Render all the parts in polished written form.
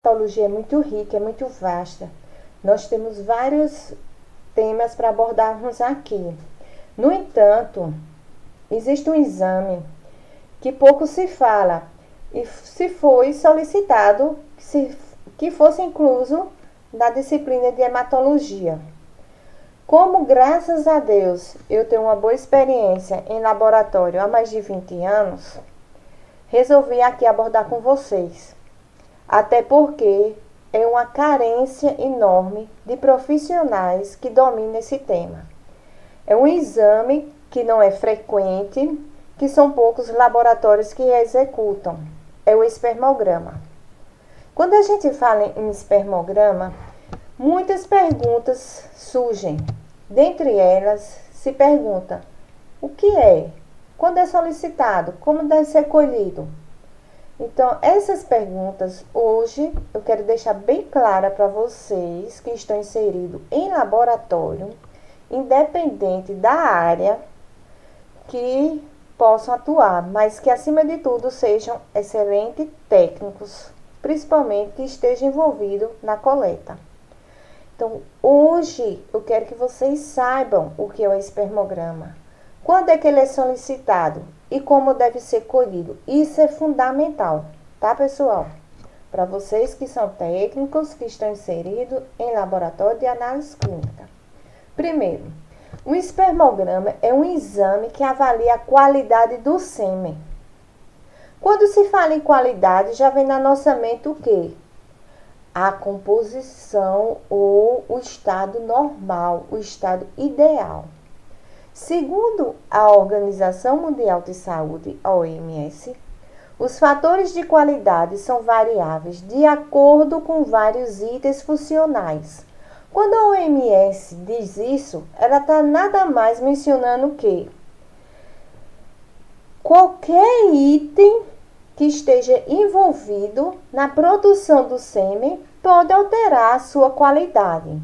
Dermatologia é muito rica, é muito vasta. Nós temos vários temas para abordarmos aqui. No entanto, existe um exame que pouco se fala e se foi solicitado que fosse incluso na disciplina de hematologia. Como, graças a Deus, eu tenho uma boa experiência em laboratório há mais de 20 anos, resolvi aqui abordar com vocês. Até porque é uma carência enorme de profissionais que dominam esse tema. É um exame que não é frequente, que são poucos laboratórios que executam. É o espermograma. Quando a gente fala em espermograma, muitas perguntas surgem. Dentre elas, se pergunta: o que é? Quando é solicitado? Como deve ser colhido? Então, essas perguntas, hoje, eu quero deixar bem clara para vocês que estão inseridos em laboratório, independente da área que possam atuar, mas que, acima de tudo, sejam excelentes técnicos, principalmente que estejam envolvidos na coleta. Então, hoje, eu quero que vocês saibam o que é o espermograma. Quando é que ele é solicitado e como deve ser colhido? Isso é fundamental, tá, pessoal? Para vocês que são técnicos, que estão inseridos em laboratório de análise clínica. Primeiro, o espermograma é um exame que avalia a qualidade do sêmen. Quando se fala em qualidade, já vem na nossa mente o quê? A composição ou o estado normal, o estado ideal. Segundo a Organização Mundial de Saúde, a OMS, os fatores de qualidade são variáveis de acordo com vários itens funcionais. Quando a OMS diz isso, ela está nada mais mencionando que qualquer item que esteja envolvido na produção do sêmen pode alterar a sua qualidade.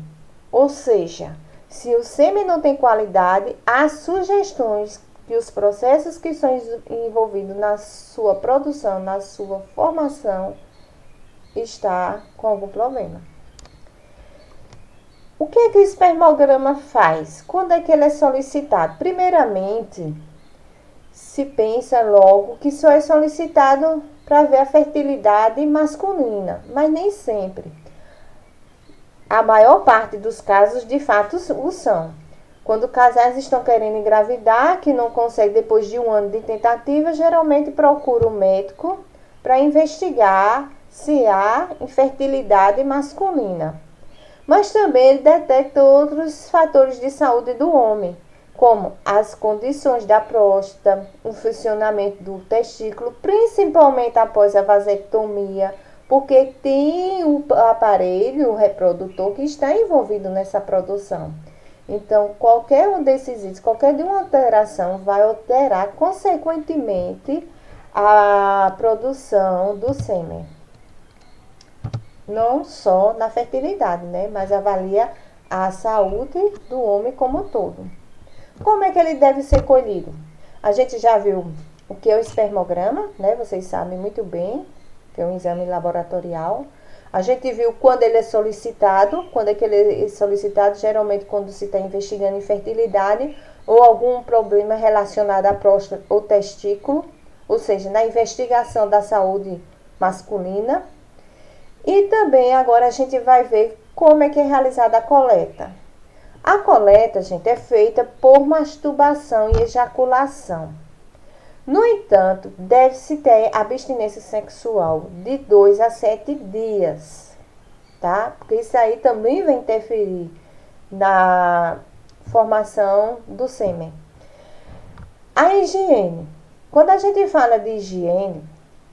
Ou seja, se o sêmen não tem qualidade, há sugestões que os processos que são envolvidos na sua produção, na sua formação, está com algum problema. O que é que o espermograma faz? Quando é que ele é solicitado? Primeiramente, se pensa logo que só é solicitado para ver a fertilidade masculina, mas nem sempre. A maior parte dos casos, de fato, o são. Quando casais estão querendo engravidar, que não conseguem depois de um ano de tentativa, geralmente procura o médico para investigar se há infertilidade masculina. Mas também ele detecta outros fatores de saúde do homem, como as condições da próstata, o funcionamento do testículo, principalmente após a vasectomia, porque tem o aparelho o reprodutor que está envolvido nessa produção. Então, qualquer um desses itens, qualquer de uma alteração vai alterar consequentemente a produção do sêmen. Não só na fertilidade, né? Mas avalia a saúde do homem como um todo. Como é que ele deve ser colhido? A gente já viu o que é o espermograma, né? Vocês sabem muito bem, que é um exame laboratorial. A gente viu quando ele é solicitado. Quando é que ele é solicitado? Geralmente quando se está investigando infertilidade ou algum problema relacionado à próstata ou testículo, ou seja, na investigação da saúde masculina. E também agora a gente vai ver como é que é realizada a coleta. A coleta, gente, é feita por masturbação e ejaculação. No entanto, deve-se ter abstinência sexual de 2 a 7 dias, tá? Porque isso aí também vai interferir na formação do sêmen. A higiene. Quando a gente fala de higiene,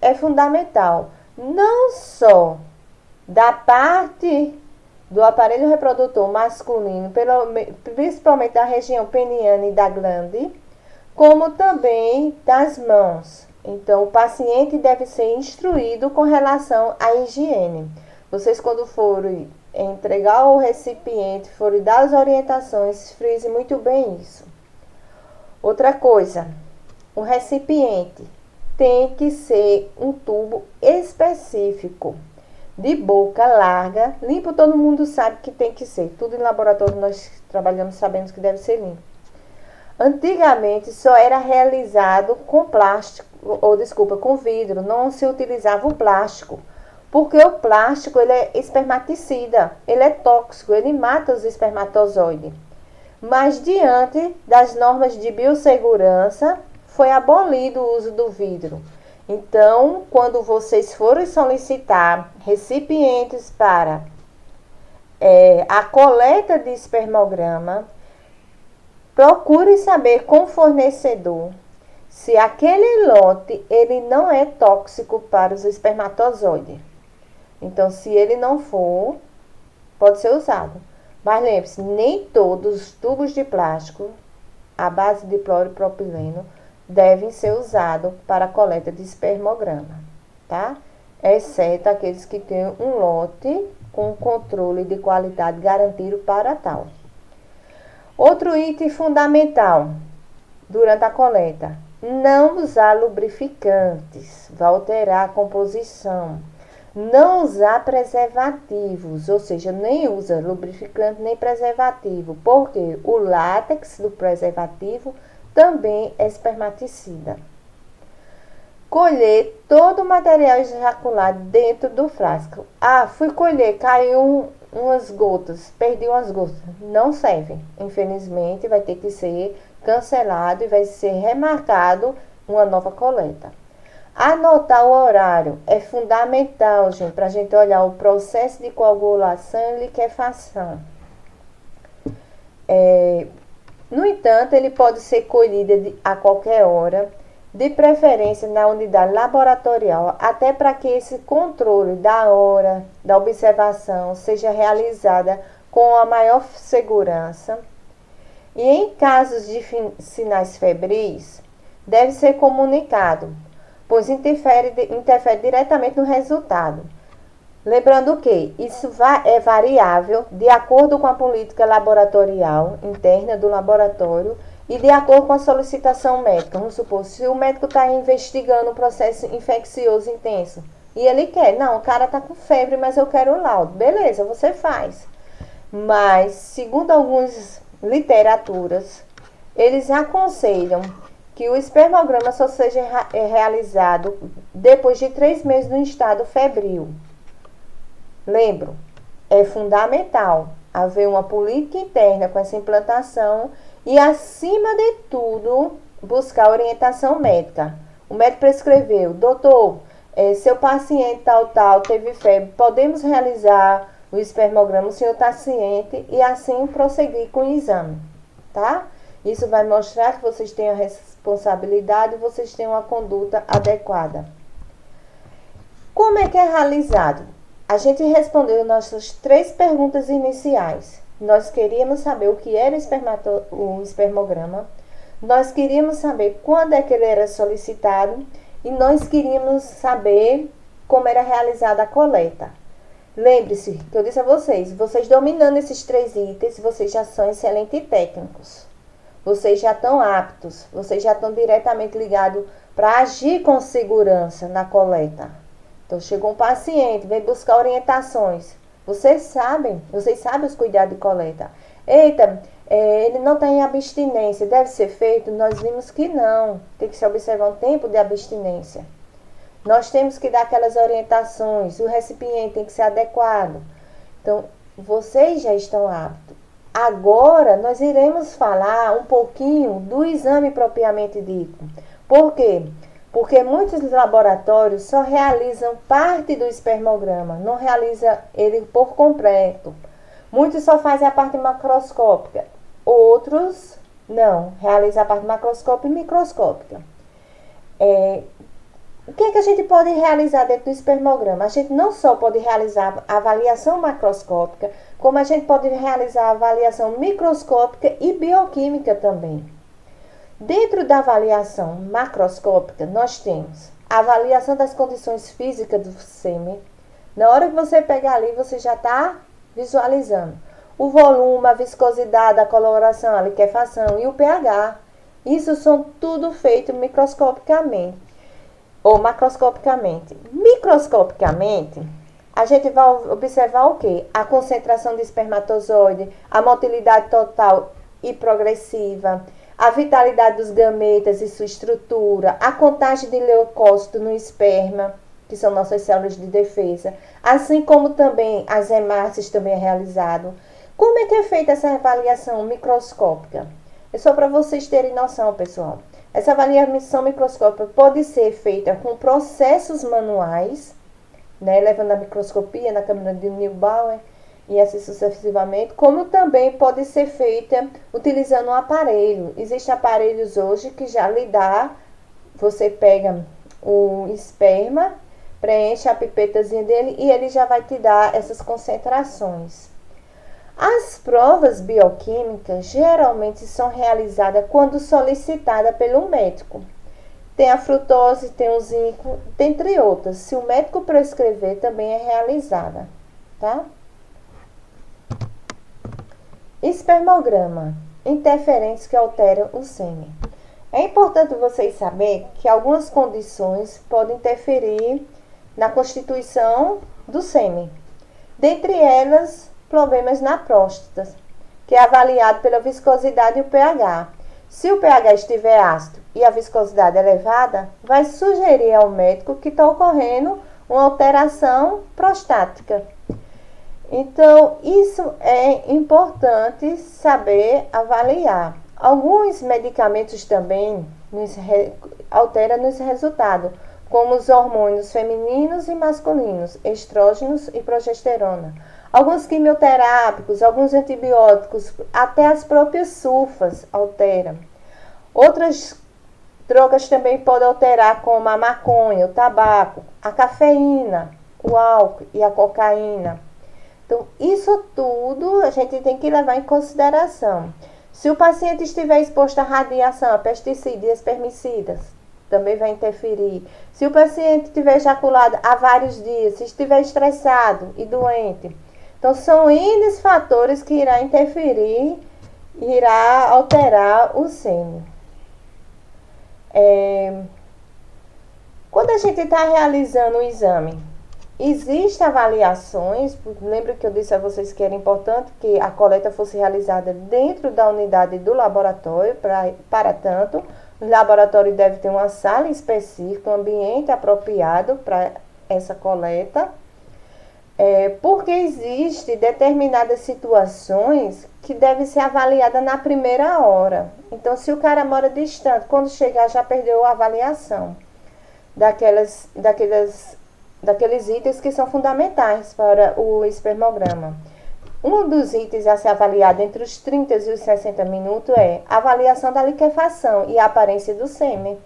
é fundamental não só da parte do aparelho reprodutor masculino, principalmente da região peniana e da glande, como também das mãos. Então, o paciente deve ser instruído com relação à higiene. Vocês, quando forem entregar o recipiente, forem dar as orientações, frise muito bem isso. Outra coisa, o recipiente tem que ser um tubo específico. de boca larga, limpo todo mundo sabe que tem que ser. Tudo em laboratório nós trabalhamos sabendo que deve ser limpo. Antigamente só era realizado com plástico, com vidro, não se utilizava o plástico. Porque o plástico ele é espermaticida, ele é tóxico, ele mata os espermatozoides. Mas diante das normas de biossegurança, foi abolido o uso do vidro. Então, quando vocês forem solicitar recipientes para a coleta de espermograma, procure saber com o fornecedor se aquele lote ele não é tóxico para os espermatozoides. Então, se ele não for, pode ser usado. Mas lembre-se, nem todos os tubos de plástico à base de cloropropileno devem ser usados para a coleta de espermograma, tá? Exceto aqueles que têm um lote com controle de qualidade garantido para tal. Outro item fundamental durante a coleta: não usar lubrificantes, vai alterar a composição. Não usar preservativos, ou seja, nem usa lubrificante nem preservativo, porque o látex do preservativo também é espermaticida. Colher todo o material ejaculado dentro do frasco. Ah, fui colher, caiu umas gotas, perdi umas gotas. Não serve. Infelizmente, vai ter que ser cancelado e vai ser remarcado uma nova coleta. Anotar o horário é fundamental, gente, para a gente olhar o processo de coagulação e liquefação. No entanto, ele pode ser colhido a qualquer hora, de preferência na unidade laboratorial, até para que esse controle da hora da observação seja realizada com a maior segurança. E em casos de sinais febris, deve ser comunicado, pois interfere diretamente no resultado. Lembrando que isso é variável de acordo com a política laboratorial interna do laboratório e de acordo com a solicitação médica. Vamos supor, se o médico está investigando um processo infeccioso intenso e ele quer, não, o cara está com febre, mas eu quero o laudo. Beleza, você faz. Mas, segundo algumas literaturas, eles aconselham que o espermograma só seja realizado depois de 3 meses no estado febril. Lembro, é fundamental haver uma política interna com essa implantação e, acima de tudo, buscar orientação médica. O médico prescreveu: doutor, seu paciente tal teve febre, podemos realizar o espermograma, o senhor está ciente, e assim prosseguir com o exame, tá? Isso vai mostrar que vocês têm a responsabilidade e vocês têm uma conduta adequada. Como é que é realizado? A gente respondeu nossas 3 perguntas iniciais. Nós queríamos saber o que era o espermograma, nós queríamos saber quando é que ele era solicitado e nós queríamos saber como era realizada a coleta. Lembre-se que eu disse a vocês dominando esses 3 itens, vocês já são excelentes técnicos. Vocês já estão aptos, vocês já estão diretamente ligados para agir com segurança na coleta. Então, chegou um paciente, vem buscar orientações. Vocês sabem os cuidados de coleta. Eita, ele não tem abstinência, deve ser feito? Nós vimos que não, tem que se observar um tempo de abstinência. Nós temos que dar aquelas orientações, o recipiente tem que ser adequado. Então, vocês já estão aptos. Agora, nós iremos falar um pouquinho do exame propriamente dito. Por quê? Porque muitos laboratórios só realizam parte do espermograma, não realiza ele por completo. Muitos só fazem a parte macroscópica, outros não, realizam a parte macroscópica e microscópica. O que é que a gente pode realizar dentro do espermograma? A gente não só pode realizar a avaliação macroscópica, como a gente pode realizar a avaliação microscópica e bioquímica também. Dentro da avaliação macroscópica, nós temos a avaliação das condições físicas do sêmen. Na hora que você pegar ali, você já está visualizando o volume, a viscosidade, a coloração, a liquefação e o pH. Isso são tudo feito microscopicamente ou macroscopicamente. Microscopicamente, A gente vai observar o quê? A concentração de espermatozoide, a motilidade total e progressiva, a vitalidade dos gametas e sua estrutura, a contagem de leucócito no esperma, que são nossas células de defesa, assim como também as hemácias também é realizado. Como é que é feita essa avaliação microscópica? É só para vocês terem noção, pessoal. Essa avaliação microscópica pode ser feita com processos manuais, né, levando a microscopia na câmara de Neubauer e assim sucessivamente, como também pode ser feita utilizando um aparelho. Existem aparelhos hoje que já lhe dá, você pega o esperma, preenche a pipetazinha dele e ele já vai te dar essas concentrações. As provas bioquímicas geralmente são realizadas quando solicitada pelo médico. Tem a frutose, tem o zinco, dentre outras. Se o médico prescrever, também é realizada, tá? Espermograma. Interferentes que alteram o sêmen. É importante vocês saberem que algumas condições podem interferir na constituição do sêmen. Dentre elas, problemas na próstata, que é avaliado pela viscosidade e o pH. Se o pH estiver ácido e a viscosidade elevada, vai sugerir ao médico que está ocorrendo uma alteração prostática. Então, isso é importante saber avaliar. Alguns medicamentos também alteram nos resultados, como os hormônios femininos e masculinos, estrógenos e progesterona. Alguns quimioterápicos, alguns antibióticos, até as próprias sulfas alteram. Outras drogas também podem alterar, como a maconha, o tabaco, a cafeína, o álcool e a cocaína. Então, isso tudo a gente tem que levar em consideração. Se o paciente estiver exposto à radiação, a pesticidas e espermicidas, também vai interferir. Se o paciente estiver ejaculado há vários dias, se estiver estressado e doente. Então, são N fatores que irá interferir e irá alterar o sêmen. Quando a gente está realizando o exame, existem avaliações. Lembra que eu disse a vocês que era importante que a coleta fosse realizada dentro da unidade do laboratório. Para tanto, o laboratório deve ter uma sala específica, um ambiente apropriado para essa coleta. Porque existem determinadas situações que devem ser avaliadas na primeira hora. Então, se o cara mora distante, quando chegar já perdeu a avaliação daqueles itens que são fundamentais para o espermograma. Um dos itens a ser avaliado entre os 30 e os 60 minutos é a avaliação da liquefação e a aparência do sêmen,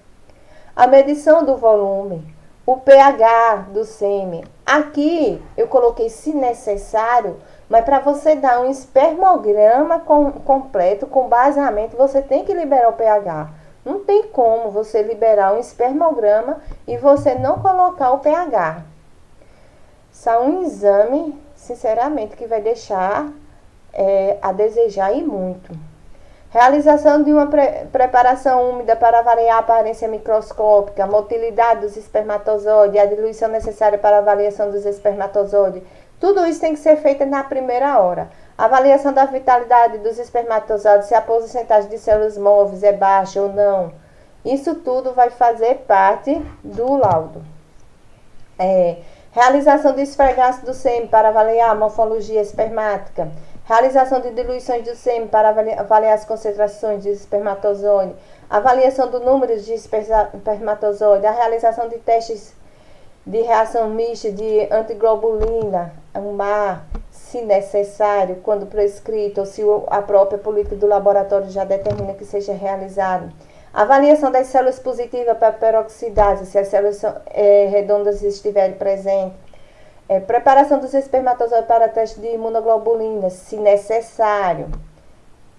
a medição do volume, o pH do sêmen. Aqui eu coloquei se necessário, mas para você dar um espermograma completo, com baseamento, você tem que liberar o pH. Não tem como você liberar um espermograma e você não colocar o pH. Isso é um exame, sinceramente, que vai deixar a desejar e muito. Realização de uma preparação úmida para avaliar a aparência microscópica, a motilidade dos espermatozoides, a diluição necessária para a avaliação dos espermatozoides. Tudo isso tem que ser feito na primeira hora. Avaliação da vitalidade dos espermatozoides, se a porcentagem de células móveis é baixa ou não. Isso tudo vai fazer parte do laudo. Realização de esfregaço do sêmen para avaliar a morfologia espermática. Realização de diluições do sêmen para avaliar as concentrações de espermatozoide. Avaliação do número de espermatozoide. A realização de testes de reação mista de antiglobulina, UMAR, se necessário, quando prescrito, ou se a própria política do laboratório já determina que seja realizado. Avaliação das células positivas para peroxidase, se as células redondas estiverem presentes. Preparação dos espermatozoides para teste de imunoglobulina, se necessário.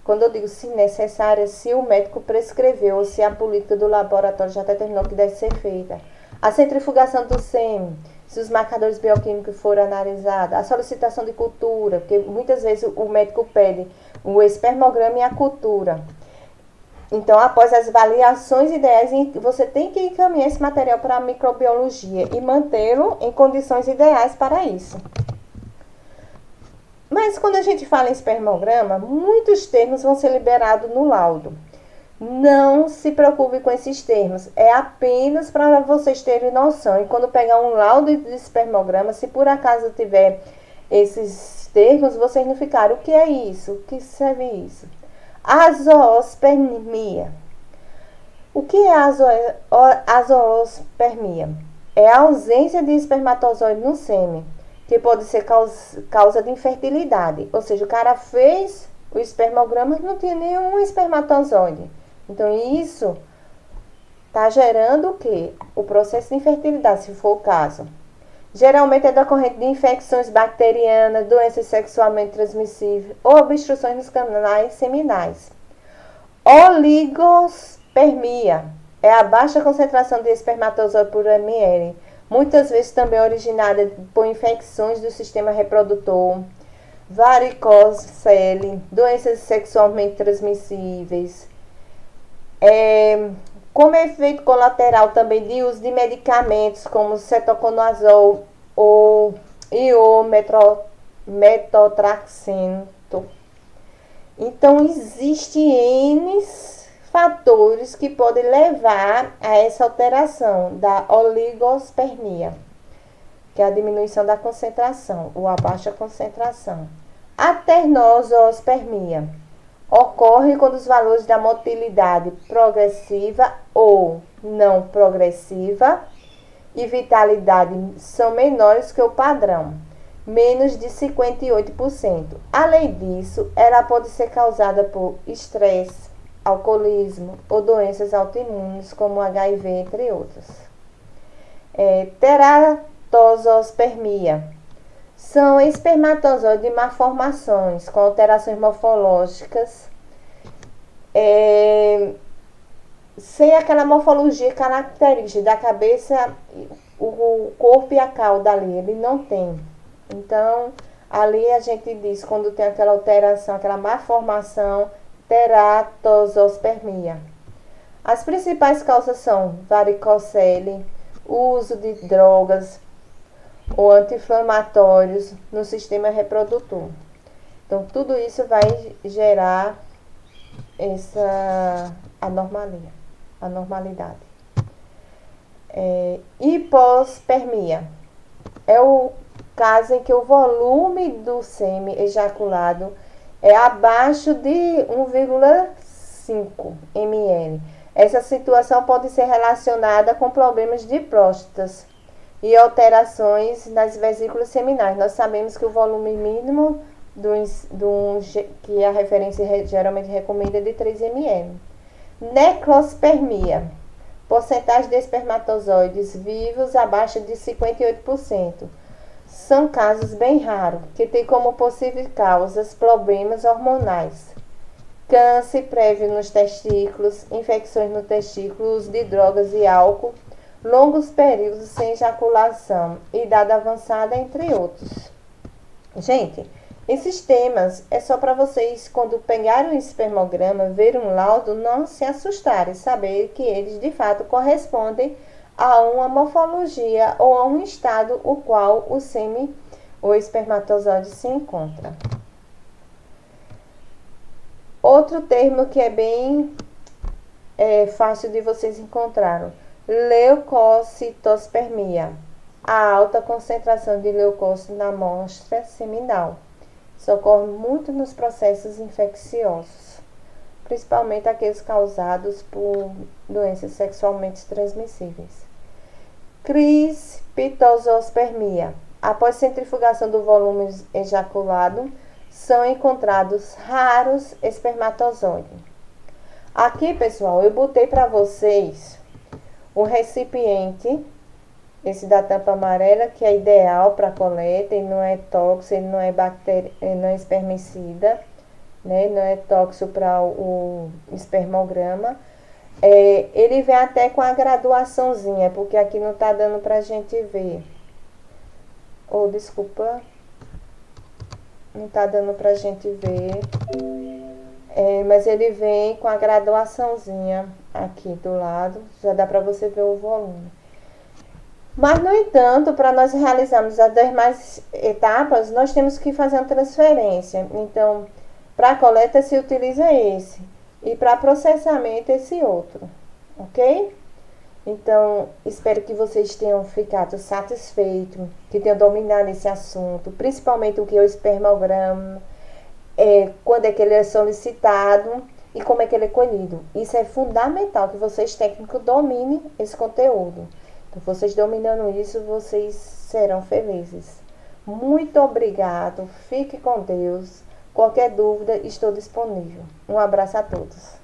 Quando eu digo se necessário, se o médico prescreveu ou se a política do laboratório já determinou que deve ser feita. A centrifugação do sêmen, se os marcadores bioquímicos forem analisados. A solicitação de cultura, porque muitas vezes o médico pede o espermograma e a cultura. Então, após as avaliações ideais, você tem que encaminhar esse material para a microbiologia e mantê-lo em condições ideais para isso. Mas quando a gente fala em espermograma, muitos termos vão ser liberados no laudo. Não se preocupe com esses termos, é apenas para vocês terem noção. E quando pegar um laudo de espermograma, se por acaso tiver esses termos, vocês não ficaram, o que é isso? O que serve isso? Azoospermia. O que é azoospermia? É a ausência de espermatozoide no sêmen, que pode ser causa de infertilidade. Ou seja, o cara fez o espermograma e não tinha nenhum espermatozoide. Então, isso está gerando o quê? O processo de infertilidade, se for o caso. Geralmente é decorrente de infecções bacterianas, doenças sexualmente transmissíveis ou obstruções nos canais seminais. Oligospermia é a baixa concentração de espermatozoide por ml, muitas vezes também originada por infecções do sistema reprodutor, varicocele, doenças sexualmente transmissíveis. Como efeito colateral também de uso de medicamentos como cetoconazol ou iometrotraxeno. Então, existem N fatores que podem levar a essa alteração da oligospermia, que é a diminuição da concentração ou a baixa concentração. A ternosospermia ocorre quando os valores da motilidade progressiva ou não progressiva e vitalidade são menores que o padrão, menos de 58%. Além disso, ela pode ser causada por estresse, alcoolismo ou doenças autoimunes como HIV, entre outros. Teratosospermia são espermatozoides de malformações com alterações morfológicas, sem aquela morfologia característica da cabeça, o corpo e a cauda ali, ele não tem. Então, ali a gente diz, quando tem aquela alteração, aquela malformação, teratosospermia. As principais causas são varicocele, uso de drogas ou anti-inflamatórios no sistema reprodutor. Então, tudo isso vai gerar essa anormalidade. Hipospermia é o caso em que o volume do sêmen ejaculado é abaixo de 1,5 ml. Essa situação pode ser relacionada com problemas de próstatas e alterações nas vesículas seminais. Nós sabemos que o volume mínimo que a referência geralmente recomenda é de 3 ml. Necrospermia, porcentagem de espermatozoides vivos abaixo de 58%. São casos bem raros, que têm como possíveis causas problemas hormonais, câncer prévio nos testículos, infecções no testículo, uso de drogas e álcool, longos períodos sem ejaculação, idade avançada, entre outros. Gente, esses temas é só para vocês, quando pegarem um espermograma, ver um laudo, não se assustarem, saber que eles de fato correspondem a uma morfologia ou a um estado o qual o sêmen ou espermatozoide se encontra. Outro termo que é bem fácil de vocês encontrarem, leucocitospermia, a alta concentração de leucócitos na amostra seminal. Isso ocorre muito nos processos infecciosos, principalmente aqueles causados por doenças sexualmente transmissíveis. Crispitosospermia. Após centrifugação do volume ejaculado, são encontrados raros espermatozoides. Aqui, pessoal, eu botei para vocês o recipiente, esse da tampa amarela, que é ideal para coleta, ele não é tóxico, ele não é não é espermicida, né? Não é tóxico para o espermograma. Ele vem até com a graduaçãozinha, porque aqui não tá dando pra gente ver. Desculpa. Não tá dando pra gente ver. mas ele vem com a graduaçãozinha aqui do lado, já dá para você ver o volume. Mas, no entanto, para nós realizarmos as demais etapas, nós temos que fazer uma transferência. Então, para a coleta se utiliza esse e para processamento esse outro, ok? Então, espero que vocês tenham ficado satisfeitos, que tenham dominado esse assunto, principalmente o que é o espermograma, quando é que ele é solicitado e como é que ele é colhido. Isso é fundamental que vocês técnicos dominem esse conteúdo. Então, vocês dominando isso, vocês serão felizes. Muito obrigado, fique com Deus. Qualquer dúvida, estou disponível. Um abraço a todos.